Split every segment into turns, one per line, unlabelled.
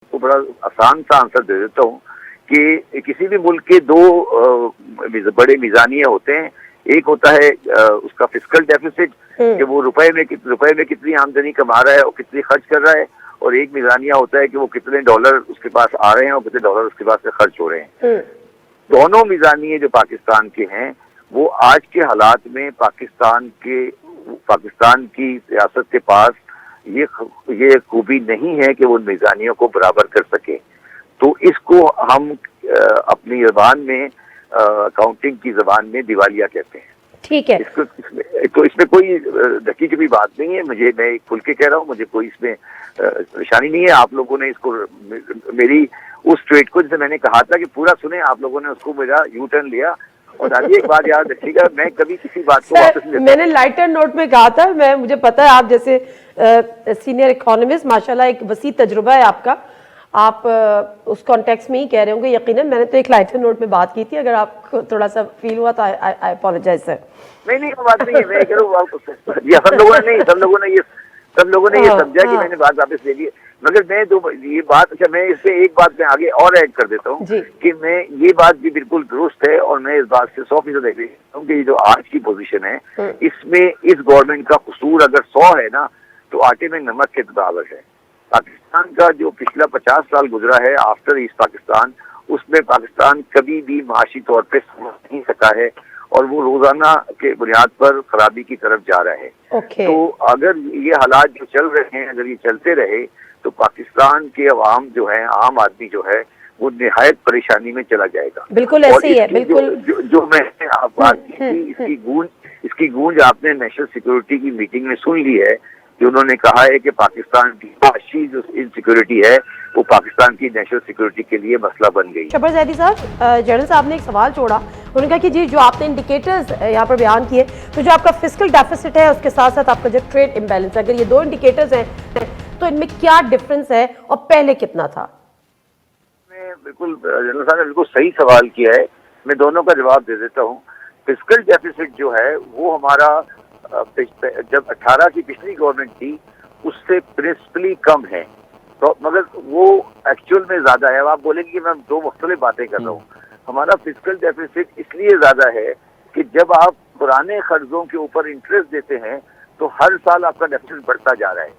को बड़ा आसान सा आंसर दे देता हूँ कि किसी भी मुल्क के दो बड़े मीज़ानिया होते हैं। एक होता है उसका फिस्कल डेफिसिट, कि वो रुपए में कितनी आमदनी कमा रहा है और कितनी खर्च कर रहा है, और एक मीज़ानिया होता है कि वो कितने डॉलर उसके पास आ रहे हैं और कितने डॉलर उसके पास से खर्च हो रहे हैं। दोनों मीज़ानिये जो पाकिस्तान के हैं वो आज के हालात में पाकिस्तान की रियासत के पास ये खूबी नहीं है कि वो मीज़ानियों को बराबर कर सके। तो इसको हम अपनी ज़बान में अकाउंटिंग की ज़बान में दिवालिया कहते हैं।
ठीक है,
इसमें कोई ढकी की भी बात नहीं है। मैं खुल के कह रहा हूँ, मुझे कोई इसमें परेशानी नहीं है। आप लोगों ने इसको मेरी उस ट्वीट को, जैसे मैंने कहा था कि पूरा सुने, आप लोगों ने उसको मेरा यू टर्न लिया। और अभी एक बात याद रखिएगा, मैं कभी किसी बात को वापस नहीं,
मैंने लाइटर नोट में कहा था, मुझे पता है आप जैसे सीनियर इकोनॉमिस्ट, माशाल्लाह एक वसी तजुर्बा है आपका, आप उस कॉन्टेक्स्ट में ही कह रहे होंगे यकीनन। मैंने तो एक लाइटर नोट में बात की थी, अगर आपको थोड़ा सा फील हुआ तो आई अपोलोजाइज सर।
नहीं वो बात नहीं है, मैं कह रहा हूँ सब लोगों ने ये समझा कि मैंने बात वापस ले ली। मगर मैं ये बात, अच्छा मैं इससे एक बात मैं आगे और ऐड कर देता हूँ कि मैं ये बात भी बिल्कुल दुरुस्त है और मैं इस बात से 100% एग्री हूँ कि जो आज की पोजीशन है इसमें इस गवर्नमेंट का कसूर अगर 100 है ना, तो आटे में नमक के बराबर है। पाकिस्तान का जो पिछला 50 साल गुजरा है आफ्टर ईस्ट पाकिस्तान, उसमें पाकिस्तान कभी भी माशी तौर पे समझ नहीं सका है और वो रोजाना के बुनियाद पर खराबी की तरफ जा रहा है। तो अगर ये हालात जो चल रहे हैं, अगर ये चलते रहे, तो पाकिस्तान के अवाम जो है, आम आदमी जो है, वो निहायत परेशानी में चला जाएगा।
बिल्कुल ऐसे ही है, बिल्कुल।
जो मैंने आप बात की थी, इसकी गूंज आपने नेशनल सिक्योरिटी की मीटिंग में सुन ली है कि उन्होंने कहा है कि पाकिस्तान की माशी जो इनसिक्योरिटी है वो पाकिस्तान की नेशनल सिक्योरिटी के लिए मसला बन गई।
शबर ज़ैदी साहब, जनरल साहब ने एक सवाल छोड़ा, उन्होंने कहा कि जी जो आपने इंडिकेटर्स यहाँ पर बयान किए, तो जो आपका फिस्कल डेफिसिट है उसके साथ साथ आपका जो ट्रेड इम्बैलेंस है, अगर ये दो इंडिकेटर्स हैं तो इनमें क्या डिफरेंस है और पहले कितना था?
बिल्कुल जनरल साहब ने बिल्कुल सही सवाल किया है, मैं दोनों का जवाब दे देता हूँ। फिस्कल डेफिसिट जो है वो हमारा जब 18 की पिछली गवर्नमेंट थी उससे प्रिंसिपली कम है, तो मगर वो एक्चुअल में ज्यादा है। अब आप बोलेंगे कि मैं दो मुख्तलिफ बातें कर रहा हूँ। हमारा फिस्कल डेफिसिट इसलिए ज्यादा है कि जब आप पुराने कर्जों के ऊपर इंटरेस्ट देते हैं तो हर साल आपका डेफिसिट बढ़ता जा रहा है।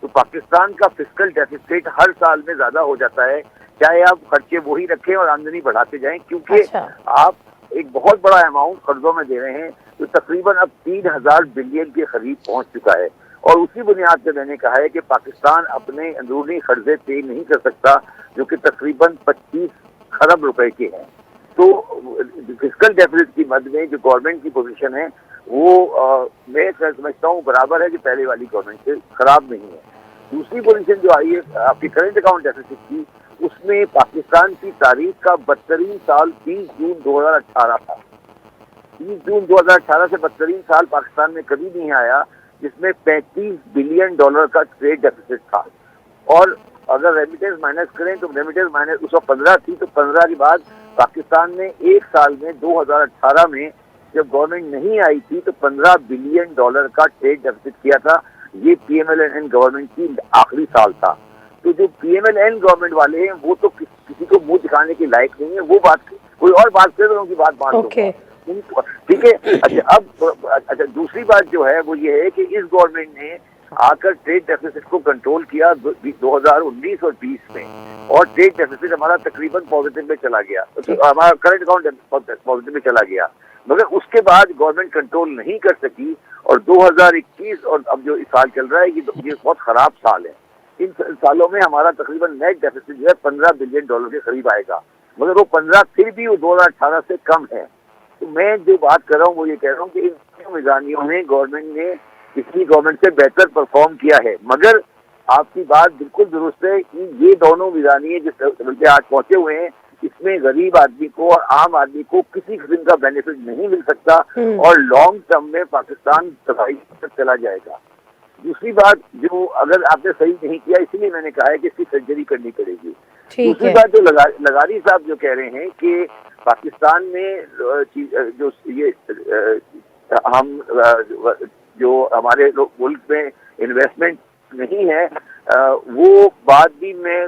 तो पाकिस्तान का फिस्कल डेफिसिट हर साल में ज्यादा हो जाता है, चाहे आप खर्चे वही रखें और आमदनी बढ़ाते जाएं, क्योंकि आप एक बहुत बड़ा अमाउंट कर्जों में दे रहे हैं, तो तकरीबन अब 3000 बिलियन के करीब पहुंच चुका है। और उसी बुनियाद पर मैंने कहा है कि पाकिस्तान अपने अंदरूनी कर्जे पे नहीं कर सकता, जो कि तकरीबन 25 खरब रुपए के हैं। तो फिस्कल डेफिसिट की मद में जो गवर्नमेंट की पोजीशन है वो मैं समझता हूँ बराबर है कि पहले वाली गवर्नमेंट से, खराब नहीं है। दूसरी पोजीशन जो आई है आपकी करंट अकाउंट डेफिसिट की, उसमें पाकिस्तान की तारीख का 32 साल 30 जून 2018 था। 30 जून 2018 से 32 साल पाकिस्तान में कभी नहीं आया जिसमें 35 बिलियन डॉलर का ट्रेड डेफिसिट था। और अगर रेमिटेंस माइनस करें तो रेमिटेंस माइनस उस वक्त 15 थी, तो 15 के बाद पाकिस्तान ने एक साल में 2018 में जब गवर्नमेंट नहीं आई थी तो 15 बिलियन डॉलर का ट्रेड डेफिसिट किया था। ये PMLN गवर्नमेंट की आखिरी साल था। तो जो PMLN गवर्नमेंट वाले हैं वो तो किसी को मुंह दिखाने के लायक नहीं है। वो बात कोई और बात करे तो उनकी बात मान लो, ठीक है। अच्छा दूसरी बात जो है वो ये है कि इस गवर्नमेंट ने आकर ट्रेड डेफिसिट को कंट्रोल किया 2019 और 20 में, और ट्रेड डेफिसिट हमारा तकरीबन पॉजिटिव में चला गया, हमारा करंट अकाउंट पॉजिटिव में चला गया। मगर उसके बाद गवर्नमेंट कंट्रोल नहीं कर सकी और 2021 और अब जो इस साल चल रहा है ये बहुत खराब साल है। इन सालों में हमारा तकरीबन नेट डेफिसिट जो है 15 बिलियन डॉलर के करीब आएगा, मगर वो 15 फिर भी वो 2018 से कम है। तो मैं जो बात कर रहा हूँ वो ये कह रहा हूँ कि इन मिजानियों में गवर्नमेंट ने पिछली गवर्नमेंट से बेहतर परफॉर्म किया है। मगर आपकी बात बिल्कुल दुरुस्त है कि ये दोनों मिजानिये जिस लेवल पे आज पहुंचे हुए हैं, इसमें गरीब आदमी को और आम आदमी को किसी किस्म का बेनिफिट नहीं मिल सकता और लॉन्ग टर्म में पाकिस्तान तबाही तक चला जाएगा। दूसरी बात जो अगर आपने सही नहीं किया, इसलिए मैंने कहा है कि इसकी सर्जरी करनी पड़ेगी। दूसरी बात जो लगारी साहब जो कह रहे हैं कि पाकिस्तान में जो ये हम जो हमारे मुल्क में इन्वेस्टमेंट नहीं है, وہ بات بھی میں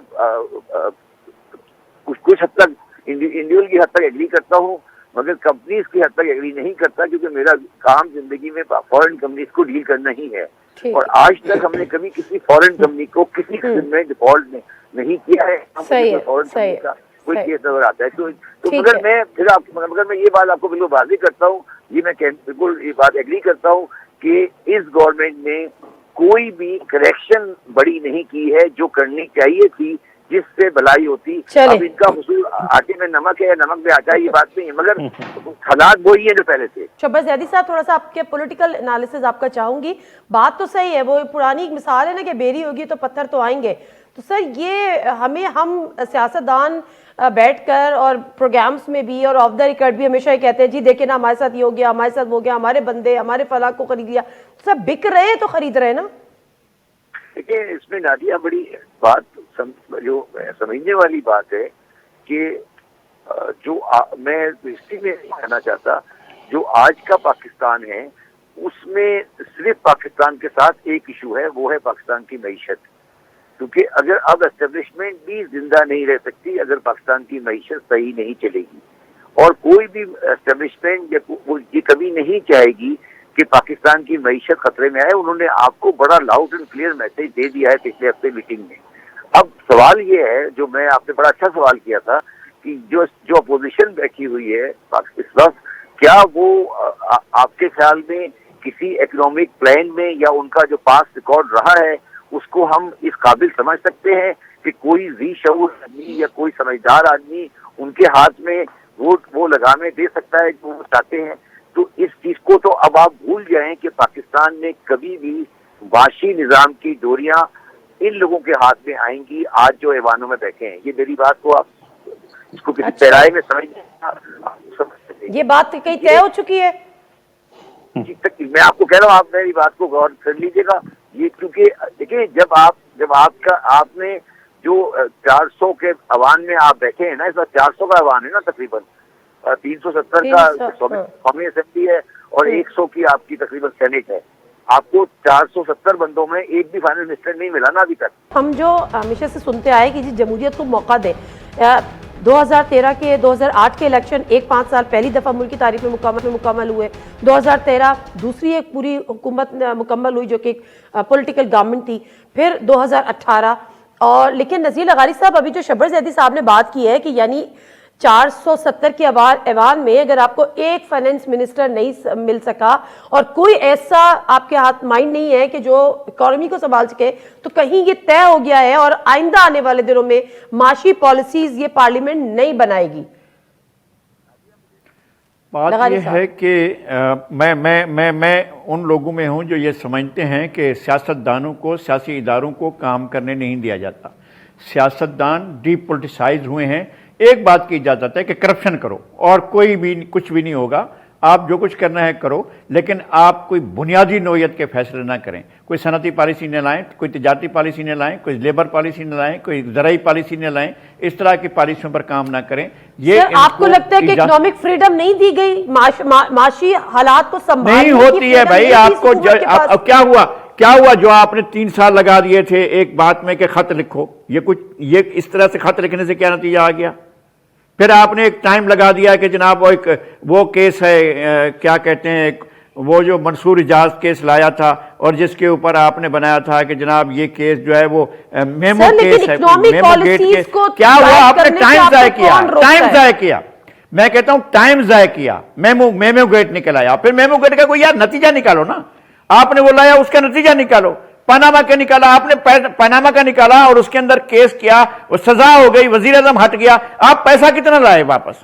کچھ حد تک انڈیویجول کی حد تک ایگری کرتا ہوں، مگر کمپنیز کی حد تک ایگری نہیں کرتا، کیونکہ میرا کام زندگی میں فورن کمپنیز کو ڈیل کرنا ہی ہے، اور آج تک ہم نے کبھی کسی فورن کمپنی کو کسی قسم میں ڈیفالٹ نہیں کیا ہے. فورن کمپنی کا کوئی کیس نظر آتا ہے تو مگر میں یہ بات آپ کو بالکل واضح کرتا ہوں، یہ میں بالکل یہ بات ایگری کرتا ہوں کہ اس گورنمنٹ نے کوئی بھی کریکشن بڑی نہیں کی ہے جو کرنی چاہیے تھی، جس سے بھلائی ہوتی. اب ان کا حصول آٹے میں نمک ہے یا نمک میں آٹا ہے یہ بات نہیں ہے، مگر حالات وہی ہیں جو پہلے تھے.
شہباز زیدی صاحب تھوڑا سا آپ کے پولیٹیکل انالیسز آپ کا چاہوں گی. بات تو صحیح ہے، وہ پرانی ایک مثال ہے نا کہ بیری ہوگی تو پتھر تو آئیں گے. تو سر یہ ہم سیاستدان بیٹھ کر اور پروگرامز میں بھی اور آف دا ریکارڈ بھی ہمیشہ یہ کہتے ہیں جی دیکھیں نا ہمارے ساتھ یہ ہو گیا، ہمارے ساتھ وہ ہو گیا، ہمارے بندے ہمارے فلاں کو خرید لیا. سب بک رہے تو خرید رہے نا.
دیکھیں اس میں نادیہ بڑی بات جو سمجھنے والی بات ہے کہ جو میں ہسٹری میں کہنا چاہتا، جو آج کا پاکستان ہے اس میں صرف پاکستان کے ساتھ ایک ایشو ہے، وہ ہے پاکستان کی معیشت. کیونکہ اگر اب اسٹیبلشمنٹ بھی زندہ نہیں رہ سکتی اگر پاکستان کی معیشت صحیح نہیں چلے گی، اور کوئی بھی اسٹیبلشمنٹ یہ کبھی نہیں چاہے گی کہ پاکستان کی معیشت خطرے میں آئے. انہوں نے آپ کو بڑا لاؤڈ اینڈ کلیئر میسج دے دیا ہے پچھلے ہفتے میٹنگ میں. اب سوال یہ ہے، جو میں آپ نے بڑا اچھا سوال کیا تھا کہ جو اپوزیشن بیٹھی ہوئی ہے اس وقت، کیا وہ آپ کے خیال میں کسی اکنامک پلان میں یا ان کا جو پاس ریکارڈ رہا ہے اس کو ہم اس قابل سمجھ سکتے ہیں کہ کوئی ذی شعور آدمی یا کوئی سمجھدار آدمی ان کے ہاتھ میں ووٹ وہ لگانے دے سکتا ہے جو وہ چاہتے ہیں؟ تو اس چیز کو تو اب آپ بھول جائیں کہ پاکستان میں کبھی بھی معاشی نظام کی ڈوریاں ان لوگوں کے ہاتھ میں آئیں گی آج جو ایوانوں میں بیٹھے ہیں. یہ میری بات کو آپ اس کو کسی پیرائے میں سمجھ
یہ بات کہیں طے ہو چکی ہے.
میں آپ کو کہہ رہا ہوں، آپ میری بات کو غور کر لیجیے گا. یہ کیونکہ دیکھیں جب آپ نے جو 400 کے ایوان میں آپ بیٹھے ہیں نا، اس وقت 400 کا ایوان ہے نا، تقریباً 370 کا قومی اسمبلی ہے اور 100 کی آپ کی تقریباً سینٹ ہے. آپ کو 470 بندوں میں ایک بھی فائنل منسٹر نہیں ملا نا ابھی تک.
ہم جو ہمیشہ سے سنتے آئے کہ جی جمہوریت کو موقع دیں. 2013 کے 2008 کے الیکشن 5 سال پہلی دفعہ ملک کی تاریخ میں مکمل ہوئے. 2013 دوسری ایک پوری حکومت مکمل ہوئی جو کہ پولیٹیکل گورنمنٹ تھی. پھر 2018 اور لیکن نذیر لغاری صاحب ابھی جو شہباز زیدی صاحب نے بات کی ہے کہ یعنی 470 کے ایوان میں اگر آپ کو ایک فائنانس منسٹر نہیں مل سکا اور کوئی ایسا آپ کے ہاتھ مائنڈ نہیں ہے کہ جو اکانومی کو سنبھال سکے، تو کہیں یہ طے ہو گیا ہے اور آئندہ آنے والے دنوں میں معاشی پالیسیز یہ پارلیمنٹ نہیں بنائے گی.
بات یہ ہے کہ میں ان لوگوں میں ہوں جو یہ سمجھتے ہیں کہ سیاستدانوں کو، سیاسی اداروں کو کام کرنے نہیں دیا جاتا. سیاستدان ڈی پولیٹیسائز ہوئے ہیں. ایک بات کی اجازت ہے کہ کرپشن کرو اور کوئی بھی کچھ بھی نہیں ہوگا، آپ جو کچھ کرنا ہے کرو، لیکن آپ کوئی بنیادی نوعیت کے فیصلے نہ کریں. کوئی صنعتی پالیسی نہ لائیں، کوئی تجارتی پالیسی نہ لائیں، کوئی لیبر پالیسی نہ لائیں، کوئی زرعی پالیسی نہ لائیں. اس طرح کی پالیسیوں پر کام نہ کریں. یہ
آپ کو لگتا ہے کہ اکنامک فریڈم نہیں دی گئی، معاشی حالات کو سنبھالنے
نہیں ہوتی ہے بھائی. آپ کو کیا ہوا جو آپ نے 3 سال لگا دیے تھے ایک بات میں کہ خط لکھو، یہ اس طرح سے خط لکھنے سے کیا نتیجہ آ گیا؟ پھر آپ نے ایک ٹائم لگا دیا کہ جناب وہ کیس ہے، کیا کہتے ہیں، وہ جو منصور اجاز کیس لایا تھا اور جس کے اوپر آپ نے بنایا تھا کہ جناب یہ کیس جو ہے وہ میمو کیس ہے، میمو گیٹ کیس. کیا ہوا؟ آپ نے ٹائم ضائع کیا. میں کہتا ہوں ٹائم ضائع کیا. میمو گیٹ نکل آیا. پھر میمو گیٹ کا کوئی یار نتیجہ نکالو نا. آپ نے وہ لایا، اس کا نتیجہ نکالو. پاناما کا نکالا آپ نے، پاناما کا نکالا اور اس کے اندر کیس کیا، وہ سزا ہو گئی، وزیر اعظم ہٹ گیا. آپ پیسہ کتنا لائے واپس؟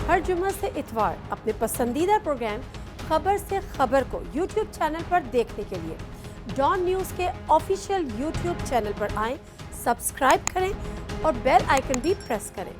ہر جمعہ سے اتوار اپنے پسندیدہ پروگرام خبر سے خبر کو یوٹیوب چینل پر دیکھنے کے لیے ڈان نیوز کے آفیشیل یوٹیوب چینل پر آئیں، سبسکرائب کریں اور بیل آئیکن بھی پریس کریں.